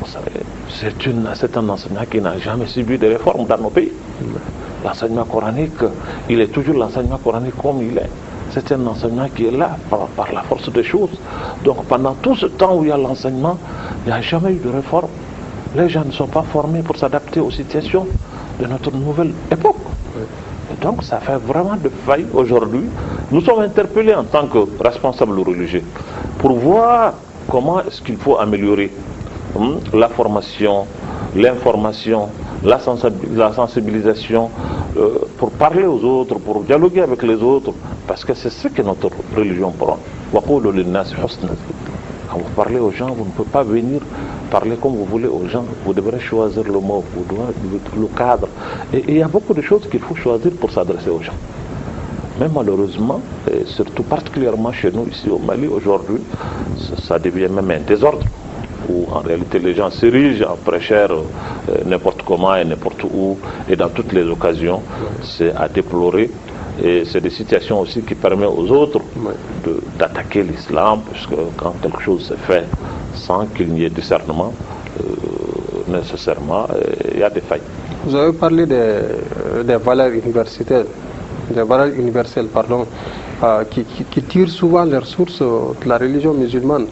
Vous savez, c'est un enseignement qui n'a jamais subi de réformes dans nos pays. L'enseignement coranique, il est toujours l'enseignement coranique comme il est. C'est un enseignement qui est là par la force des choses. Donc pendant tout ce temps où il y a l'enseignement, il n'y a jamais eu de réforme. Les gens ne sont pas formés pour s'adapter aux situations de notre nouvelle époque. Et donc ça fait vraiment de faille aujourd'hui. Nous sommes interpellés en tant que responsables religieux pour voir comment est-ce qu'il faut améliorer la formation, l'information, la sensibilisation, pour parler aux autres, pour dialoguer avec les autres, parce que c'est ce que notre religion prend. Quand vous parlez aux gens, vous ne pouvez pas venir parler comme vous voulez aux gens, vous devrez choisir le mot, vous devrez le cadre. Et il y a beaucoup de choses qu'il faut choisir pour s'adresser aux gens. Mais malheureusement, et surtout particulièrement chez nous ici au Mali aujourd'hui, ça devient même un désordre, où en réalité les gens s'érigent en prêcheurs n'importe comment et n'importe où et dans toutes les occasions. C'est à déplorer. Et c'est des situations aussi qui permettent aux autres d'attaquer l'islam, puisque quand quelque chose se fait sans qu'il n'y ait discernement, nécessairement, il y a des failles. Vous avez parlé des valeurs universitaires, des valeurs universelles, pardon, qui tirent souvent leurs sources de la religion musulmane.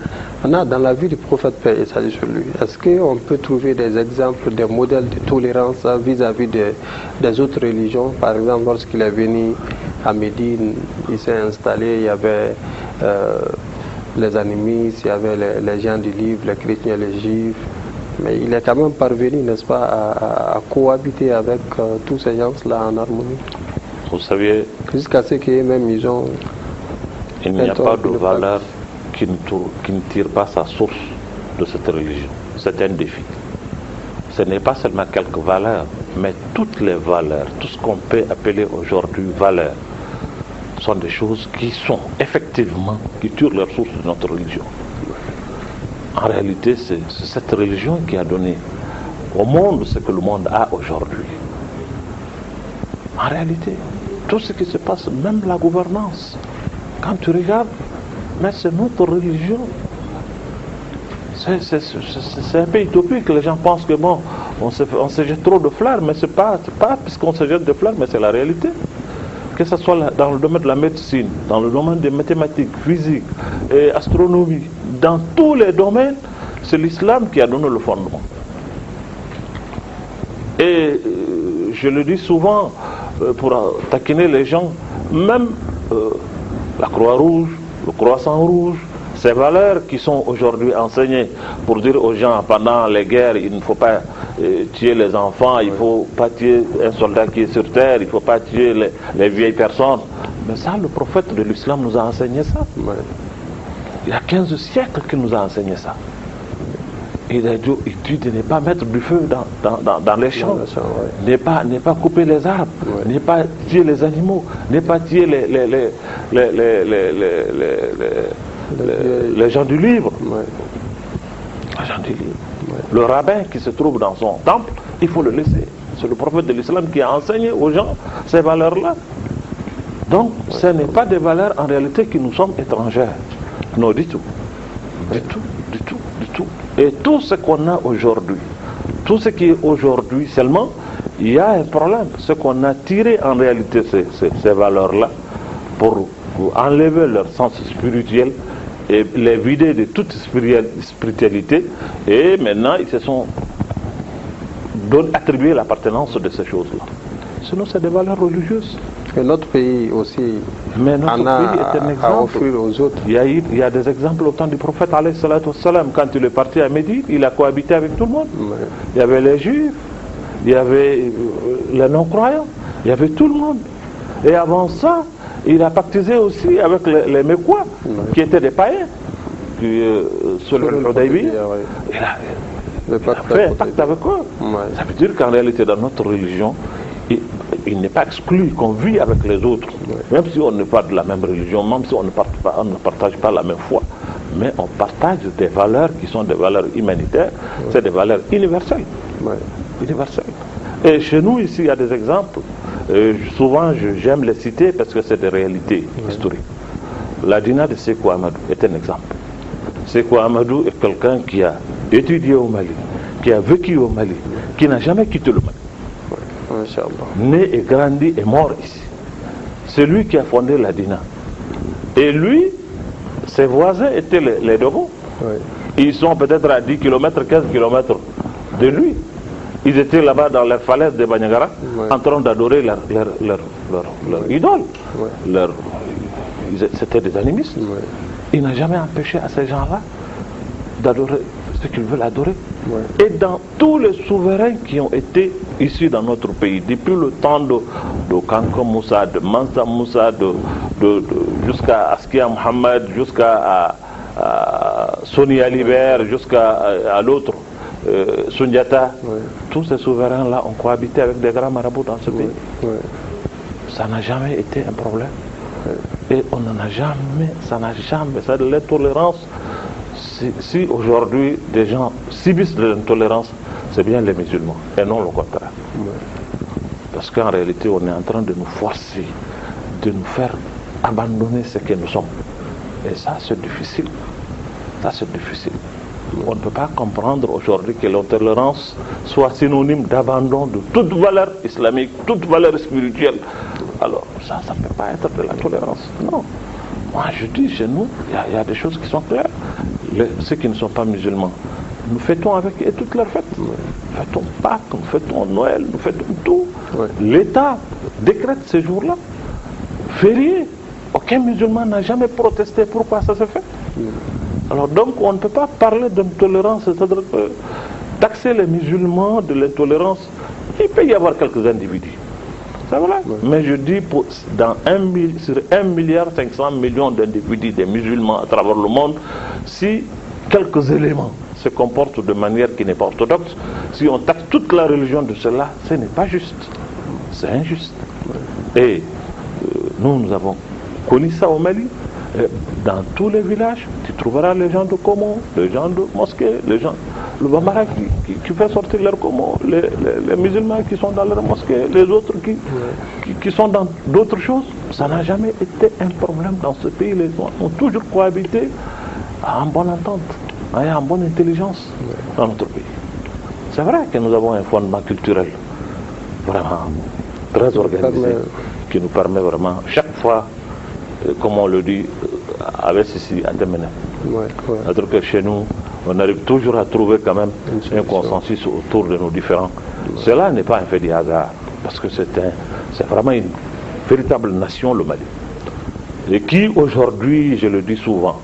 Dans la vie du prophète, paix et salut sur lui, est-ce qu'on peut trouver des exemples, des modèles de tolérance vis-à-vis des autres religions? Par exemple, lorsqu'il est venu à Médine, il s'est installé, il y avait les animistes, il y avait les gens du livre, les chrétiens, les juifs, mais il est quand même parvenu, n'est-ce pas, à cohabiter avec tous ces gens-là en harmonie. Vous savez, jusqu'à ce qu'eux-mêmes ils ont... Il n'y a pas de valeur qui ne tire pas sa source de cette religion. C'est un défi. Ce n'est pas seulement quelques valeurs, mais toutes les valeurs, tout ce qu'on peut appeler aujourd'hui valeurs, sont des choses qui sont effectivement, qui tirent leur source de notre religion. En réalité, c'est cette religion qui a donné au monde ce que le monde a aujourd'hui. En réalité, tout ce qui se passe, même la gouvernance, quand tu regardes, mais c'est notre religion. C'est un peu utopique. Les gens pensent que bon, on se jette trop de fleurs, mais c'est pas puisqu'on se jette de fleurs, mais c'est la réalité. Que ce soit dans le domaine de la médecine, dans le domaine des mathématiques, physique, et astronomie, dans tous les domaines, c'est l'islam qui a donné le fondement. Et je le dis souvent pour taquiner les gens, même la Croix-Rouge, le Croissant-Rouge, ces valeurs qui sont aujourd'hui enseignées pour dire aux gens pendant les guerres, il ne faut pas tuer les enfants, il ne faut pas tuer un soldat qui est sur terre, il ne faut pas tuer les vieilles personnes. Mais ça, le prophète de l'islam nous a enseigné ça. Ouais. Il y a 15 siècles qu'il nous a enseigné ça. Il a dit de ne pas mettre du feu dans les champs, ouais. ne pas couper les arbres, ouais. Ne pas tuer les animaux, ne pas tuer les gens du livre. Ouais. Les gens du livre. Ouais. Le rabbin qui se trouve dans son temple, il faut le laisser. C'est le prophète de l'islam qui a enseigné aux gens ces valeurs-là. Donc, ce n'est pas des valeurs en réalité qui nous sommes étrangères. Non, du tout. Du tout, du tout, du tout. Et tout ce qu'on a aujourd'hui, tout ce qui est aujourd'hui seulement, il y a un problème. Ce qu'on a tiré en réalité ces valeurs-là pour enlever leur sens spirituel et les vider de toute spiritualité. Et maintenant, ils se sont attribué l'appartenance de ces choses-là. Sinon, c'est des valeurs religieuses. Et notre pays aussi en a offrir aux autres. Il y a des exemples au temps du prophète, quand il est parti à Médine, il a cohabité avec tout le monde. Ouais. Il y avait les juifs, il y avait les non-croyants, il y avait tout le monde. Et avant ça, il a pactisé aussi avec les Mécois, ouais. Qui étaient des païens. Sur le Hudaybiya, ouais. Il a fait un pacte avec eux. Ouais. Ça veut dire qu'en réalité, dans notre religion, il n'est pas exclu qu'on vit avec les autres, ouais. Même si on n'est pas de la même religion, même si on ne partage pas la même foi, mais on partage des valeurs qui sont des valeurs humanitaires, ouais. C'est des valeurs universelles. Ouais. Universelles. Et chez nous, ici, il y a des exemples. Souvent, j'aime les citer parce que c'est des réalités, ouais. Historiques. La dîna de Sékou Amadou est un exemple. Sékou Amadou est quelqu'un qui a étudié au Mali, qui a vécu au Mali, qui n'a jamais quitté le Mali. Né et grandi et mort ici. C'est lui qui a fondé la Dina. Et lui, ses voisins étaient les Dogo. Oui. Ils sont peut-être à 10 km, 15 km de lui. Ils étaient là-bas dans les falaises de Banyagara, oui. En train d'adorer leur oui. Idole. Oui. C'était des animistes. Oui. Il n'a jamais empêché à ces gens-là d'adorer ce qu'ils veulent adorer. Ouais. Et dans tous les souverains qui ont été ici dans notre pays, depuis le temps de Kanko Moussa, de Mansa Moussa, jusqu'à Askia Mohamed, jusqu'à Sonia Liber, jusqu'à l'autre, Sundiata, ouais. Tous ces souverains-là ont cohabité avec des grands marabouts dans ce pays. Ouais. Ça n'a jamais été un problème. Ouais. Et on n'en a jamais, ça de l'intolérance. Si aujourd'hui des gens subissent de l'intolérance, c'est bien les musulmans et non le contraire. Ouais. Parce qu'en réalité, on est en train de nous forcer, de nous faire abandonner ce que nous sommes. Et ça, c'est difficile. Ça, c'est difficile. On ne peut pas comprendre aujourd'hui que l'intolérance soit synonyme d'abandon de toute valeur islamique, toute valeur spirituelle. Alors, ça ne peut pas être de la tolérance. Non. Moi, je dis, chez nous, il y a des choses qui sont claires. Ceux qui ne sont pas musulmans, nous fêtons avec eux toutes leurs fêtes. Ouais. Nous fêtons Pâques, nous fêtons Noël, nous fêtons tout. Ouais. L'État décrète ces jours-là fériés. Aucun musulman n'a jamais protesté. Pourquoi ça se fait? Alors donc, on ne peut pas parler d'intolérance, c'est-à-dire taxer les musulmans de l'intolérance. Il peut y avoir quelques individus. Ça va là. Ouais. Mais je dis, sur 1,5 milliard d'individus, des musulmans à travers le monde, si quelques éléments se comportent de manière qui n'est pas orthodoxe, si on taxe toute la religion de cela, ce n'est pas juste. C'est injuste. Ouais. Et nous avons connu ça au Mali. Dans tous les villages, tu trouveras les gens de Komo, les gens de mosquée, les gens. le Bambara qui fait sortir leur Como, les musulmans qui sont dans leur mosquée, les autres qui sont dans d'autres choses. Ça n'a jamais été un problème dans ce pays. Les gens ont toujours cohabité en bonne entente, en bonne intelligence dans notre pays. C'est vrai que nous avons un fondement culturel vraiment très organisé qui nous permet vraiment, chaque fois, comme on le dit, avec ceci à démener. C'est-à-dire que chez nous, on arrive toujours à trouver quand même un consensus autour de nos différents. Cela n'est pas un fait du hasard, parce que c'est vraiment une véritable nation, le Mali. Et qui aujourd'hui, je le dis souvent,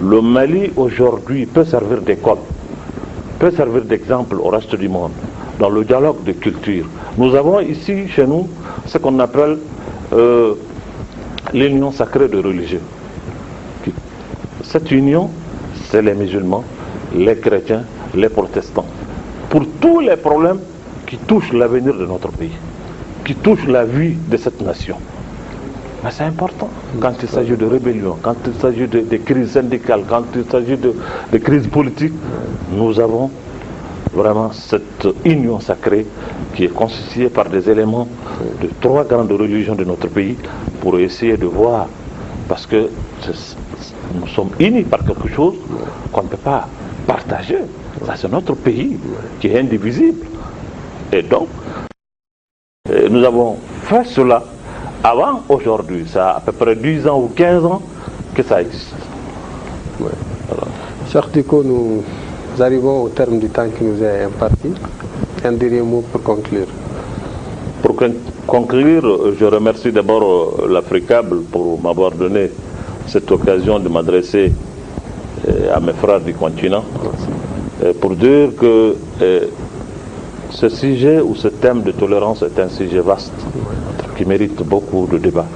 le Mali aujourd'hui peut servir d'école, peut servir d'exemple au reste du monde, dans le dialogue de culture. Nous avons ici, chez nous, ce qu'on appelle l'union sacrée de religieux. Cette union, c'est les musulmans, les chrétiens, les protestants. Pour tous les problèmes qui touchent l'avenir de notre pays, qui touchent la vie de cette nation. Mais c'est important quand il s'agit de rébellion, quand il s'agit de crises syndicales, quand il s'agit de crises politiques. Nous avons vraiment cette union sacrée qui est constituée par des éléments de 3 grandes religions de notre pays pour essayer de voir, parce que nous sommes unis par quelque chose qu'on ne peut pas partager. Ça, c'est notre pays qui est indivisible. Et donc, nous avons fait cela avant aujourd'hui. Ça a à peu près 10 ans ou 15 ans que ça existe. Cheikh Dicko, nous arrivons au terme du temps qui nous est imparti. Un dernier mot pour conclure. Pour conclure, je remercie d'abord l'Africable pour m'avoir donné cette occasion de m'adresser à mes frères du continent pour dire que ce sujet ou ce thème de tolérance est un sujet vaste qui mérite beaucoup de débats.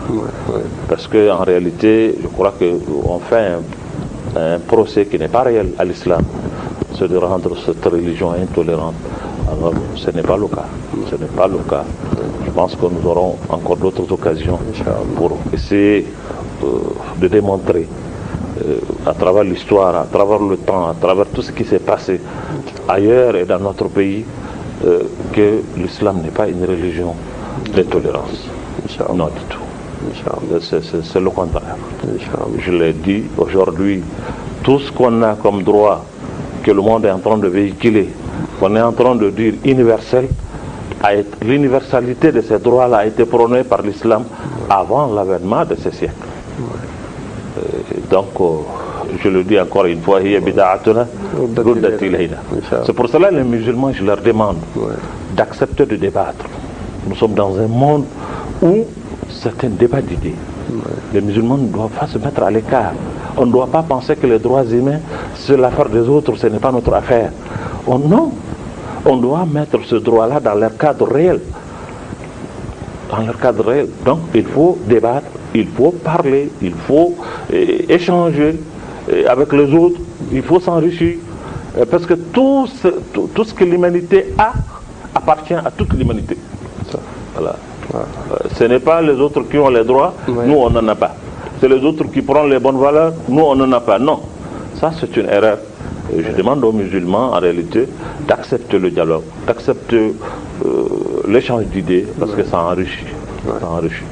Parce qu'en réalité, je crois qu'on fait un procès qui n'est pas réel à l'islam, c'est de rendre cette religion intolérante. Alors, ce n'est pas le cas. Ce n'est pas le cas. Je pense que nous aurons encore d'autres occasions pour essayer de démontrer à travers l'histoire, à travers le temps, à travers tout ce qui s'est passé ailleurs et dans notre pays, que l'islam n'est pas une religion d'intolérance. Non du tout. C'est le contraire. Je l'ai dit, aujourd'hui, tout ce qu'on a comme droit que le monde est en train de véhiculer, qu'on est en train de dire universel, l'universalité de ces droits-là a été prônée par l'islam avant l'avènement de ces siècles. Donc, je le dis encore une fois, c'est pour cela que les musulmans, je leur demande d'accepter de débattre. Nous sommes dans un monde où c'est un débat d'idées. Les musulmans ne doivent pas se mettre à l'écart. On ne doit pas penser que les droits humains, c'est l'affaire des autres, ce n'est pas notre affaire. Non, on doit mettre ce droit-là dans leur cadre réel. Dans leur cadre réel. Donc, il faut débattre, il faut parler, il faut échanger avec les autres, il faut s'enrichir. Parce que tout ce que l'humanité a appartient à toute l'humanité. Voilà. Ce n'est pas les autres qui ont les droits, nous on n'en a pas. C'est les autres qui prennent les bonnes valeurs, nous on n'en a pas. Non, ça c'est une erreur. Et je demande aux musulmans en réalité d'accepter le dialogue, d'accepter l'échange d'idées, parce que ça enrichit. Ça enrichit.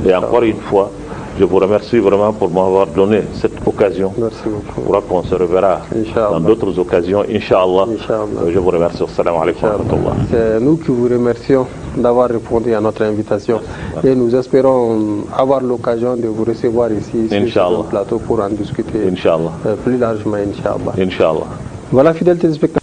Et encore une fois, je vous remercie vraiment pour m'avoir donné cette occasion. Merci beaucoup. Je crois qu'on se reverra dans d'autres occasions, Inch'Allah. Je vous remercie. Assalamu alaikum wa rahmatullah. C'est nous qui vous remercions d'avoir répondu à notre invitation. Et nous espérons avoir l'occasion de vous recevoir ici sur le plateau pour en discuter plus largement, Inch'Allah. Inch'Allah. Voilà, fidèles téléspectateurs.